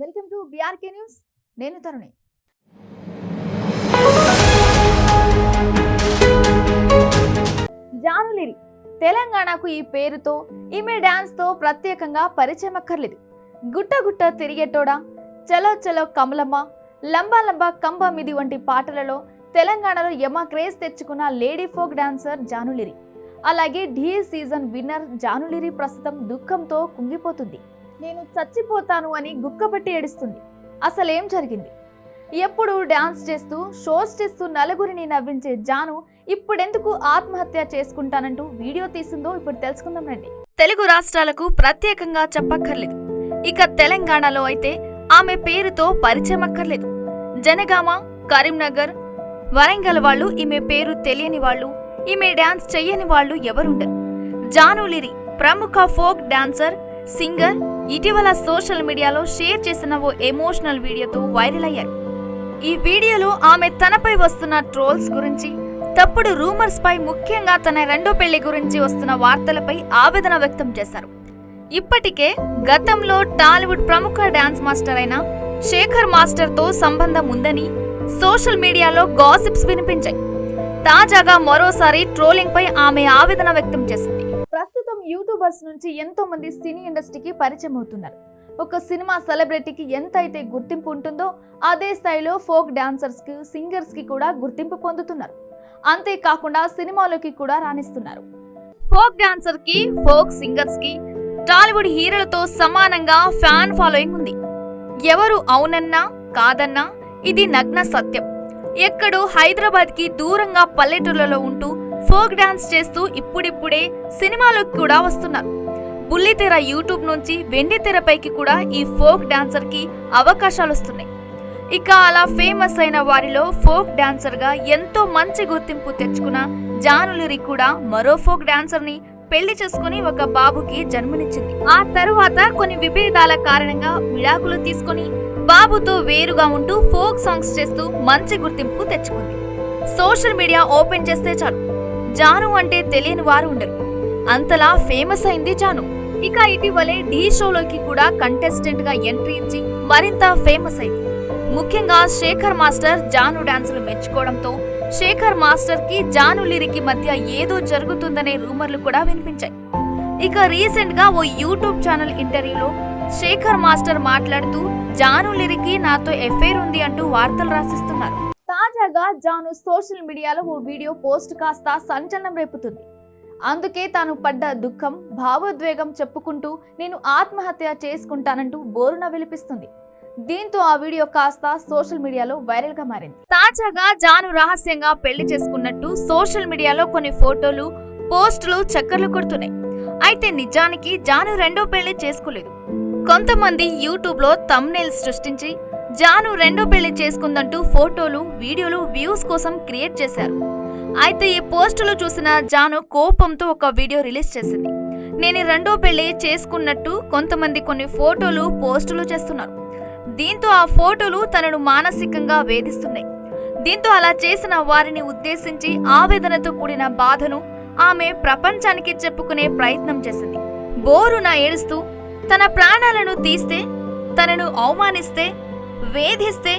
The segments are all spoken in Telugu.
Welcome to BRK news. నేను తరుణి. జానులిరి తెలంగాణకు ఈ పేరుతో ఈమె డాన్స్ తో ప్రత్యేకంగా పరిచయం అక్కర్లేదు. గుట్ట గుట్ట తిరిగేటోడా, చలో చలో కమలమ్మ, లంబా లంబా కంబా మిది వంటి పాటలలో తెలంగాణలో యమ క్రేజ్ తెచ్చుకున్న లేడీ ఫోక్ డాన్సర్ జానులిరి. అలాగే ఢీ సీజన్ విన్నర్ జానులిరి ప్రస్తుతం దుఃఖంతో కుంగిపోతుంది. నేను చచ్చిపోతాను అని గుక్కబట్టి ఏడుస్తుంది. అసలేం జరిగింది? ఎప్పుడు డాన్స్ చేస్తూ షోస్ చేస్తూ నలుగురిని నవ్వించే జాను ఇప్పుడెందుకు ఆత్మహత్య చేసుకుంటానంటూ వీడియో తీసిందో ఇప్పుడు తెలుసుకుందాం రండి. తెలుగు రాష్ట్రాలకు ప్రత్యేకంగా చెప్పక్కర్లేదు. ఇక తెలంగాణలో అయితే ఆమె పేరుతో పరిచయం అక్కర్లేదు. జనగామ, కరీంనగర్, వరంగల్ వాళ్ళు ఈమె పేరు తెలియని వాళ్ళు, ఈమె డాన్స్ చెయ్యని వాళ్ళు ఎవరుండరు. జానులిరి ప్రముఖ ఫోక్ డాన్సర్, సింగర్. ఇటీవల సోషల్ మీడియాలో షేర్ చేసిన ఓ ఎమోషనల్ వీడియోతో వైరల్ అయ్యారు. ఈ వీడియోలో ఆమె తనపై వస్తున్న ట్రోల్స్ గురించి, తప్పుడు రూమర్స్ పై, ముఖ్యంగా తన రెండో పెళ్లి గురించి వస్తున్న వార్తలపై ఆవేదన వ్యక్తం చేశారు. ఇప్పటికే గతంలో టాలీవుడ్ ప్రముఖ డాన్స్ మాస్టర్ అయిన శేఖర్ మాస్టర్ తో సంబంధం ఉందని సోషల్ మీడియాలో గాసిప్స్ వినిపించాయి. తాజాగా మరోసారి ట్రోలింగ్ పై ఆమె ఆవేదన వ్యక్తం చేసింది. ప్రస్తుతం యూట్యూబర్స్ నుంచి ఎంతో మంది సినీ ఇండస్ట్రీకి పరిచయం అవుతున్నారు. ఒక సినిమా సెలబ్రిటీకి ఎంత అయితే గుర్తింపు ఉంటుందో అదే స్థాయిలో ఫోక్ డాన్సర్స్ కి, సింగర్స్ కి కూడా గుర్తింపు పొందుతున్నారు. అంతేకాకుండా సినిమాలోకి కూడా రాణిస్తున్నారు. ఫోక్ డాన్సర్ కి, ఫోక్ సింగర్స్ కి టాలీవుడ్ హీరోలతో సమానంగా ఫ్యాన్ ఫాలోయింగ్ ఉంది. ఎవరు అవునన్నా కాదన్నా ఇది నగ్న సత్యం. ఎక్కడో హైదరాబాద్ కి దూరంగా పల్లెటూళ్లలో ఉంటూ ఫోక్ డాన్స్ చేస్తూ ఇప్పుడిప్పుడే సినిమాలోకి కూడా వస్తున్నారు. బుల్లితెర యూట్యూబ్ నుంచి వెండి తెరపైకి కూడా ఈ ఫోక్ డాన్సర్ కి అవకాశాలు వస్తున్నాయి. ఇక అలా ఫేమస్ అయిన వారిలో ఫోక్ డాన్సర్ గా ఎంతో మంచి గుర్తింపు తెచ్చుకున్న జానులిరి కూడా మరో ఫోక్ డాన్సర్ ని పెళ్లి చేసుకుని ఒక బాబుకి జన్మనిచ్చింది. ఆ తరువాత కొన్ని విభేదాల కారణంగా విడాకులు తీసుకుని బాబుతో వేరుగా ఉంటూ ఫోక్ సాంగ్స్ చేస్తూ మంచి గుర్తింపు తెచ్చుకుంది. సోషల్ మీడియా ఓపెన్ చేస్తే చాలు జాను అంటే తెలియని వారు ఉండరు. అంతలా ఫేమస్ అయింది జాను. ఇక ఇటీవలే ఢీ షోలోకి కూడా కంటెస్టెంట్ గా ఎంట్రీ ఇచ్చి మరింత ఫేమస్ అయింది. ముఖ్యంగా శేఖర్ మాస్టర్ జాను డాన్సులు మెచ్చుకోవడంతో శేఖర్ మాస్టర్ కి జానులిరికి మధ్య ఏదో జరుగుతుందనే రూమర్లు కూడా వినిపించాయి. ఇక రీసెంట్ గా ఓ యూట్యూబ్ ఛానల్ ఇంటర్వ్యూలో శేఖర్ మాస్టర్ మాట్లాడుతూ జానులిరికి నాతో ఎఫైర్ ఉంది అంటూ వార్తలు రాసిస్తున్నారు. తాజాగా జాను సోషల్ మీడియాలో ఓ వీడియో పోస్ట్ కాస్త సంచలనం రేపుతుంది. అందుకే తాను పడ్డ దుఃఖం, భావోద్వేగం చెప్పుకుంటూ నేను ఆత్మహత్య చేసుకుంటానంటూ బోరున విలిపిస్తుంది. దీంతో ఆ వీడియో కాస్త సోషల్ మీడియాలో వైరల్ గా మారింది. తాజాగా జాను రహస్యంగా పెళ్లి చేసుకున్నట్టు సోషల్ మీడియాలో కొన్ని ఫోటోలు, పోస్టులు చక్కర్లు కొడుతున్నాయి. అయితే నిజానికి జాను రెండో పెళ్లి చేసుకోలేదు. కొంతమంది యూట్యూబ్ లో థంబ్నెయిల్స్ సృష్టించి జాను రెండో పెళ్లి చేసుకుందంటూ ఫోటోలు, వీడియోలు వ్యూస్ కోసం క్రియేట్ చేశారు. అయితే ఈ పోస్టులు చూసిన జాను కోపంతో ఒక వీడియో రిలీజ్ చేసింది. నేను రెండో పెళ్లి చేసుకున్నట్టు కొంతమంది కొన్ని ఫోటోలు, పోస్టులు చేస్తున్నారు. దీంతో ఆ ఫోటోలు తనను మానసికంగా వేధిస్తున్నాయి. దీంతో అలా చేసిన వారిని ఉద్దేశించి ఆవేదనతో కూడిన బాధను ఆమె ప్రపంచానికి చెప్పుకునే ప్రయత్నం చేసింది. బోరున ఏడుస్తూ తన ప్రాణాలను తీస్తే, తనను అవమానిస్తే, వేధిస్తే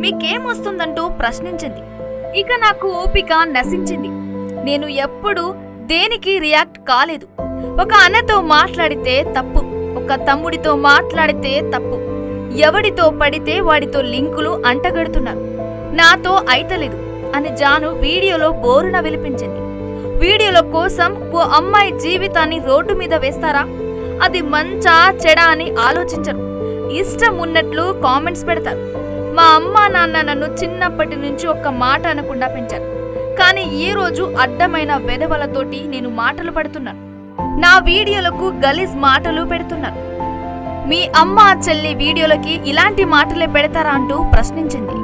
మీకేమొస్తుందంటూ ప్రశ్నించింది. ఇక నాకు ఓపిక నశించింది. నేను ఎప్పుడూ దేనికి రియాక్ట్ కాలేదు. ఒక అన్నతో మాట్లాడితే తప్పు, ఒక తమ్ముడితో మాట్లాడితే తప్పు, ఎవడితో పడితే వాడితో లింకులు అంటగడుతున్నారు, నాతో అయితలేదు అని జాను వీడియోలో బోరున విలిపించింది. వీడియోల కోసం ఓ అమ్మాయి జీవితాన్ని రోడ్డు మీద వేస్తారా? అది మంచా చెడా అని ఆలోచించరు. ఇష్టం ఉన్నట్లు కామెంట్స్ పెడతారు. మా అమ్మా నాన్న నన్ను చిన్నప్పటి నుంచి ఒక్క మాట అనకుండా పెంచారు. కానీ ఈ రోజు అడ్డమైన వెధవలతోటి నేను మాటలు పడుతున్నాను. నా వీడియోలకు గలీజ్ మాటలు పెడుతున్నాను. మీ అమ్మ చెల్లి వీడియోలకి ఇలాంటి మాటలే పెడతారా అంటూ ప్రశ్నించింది.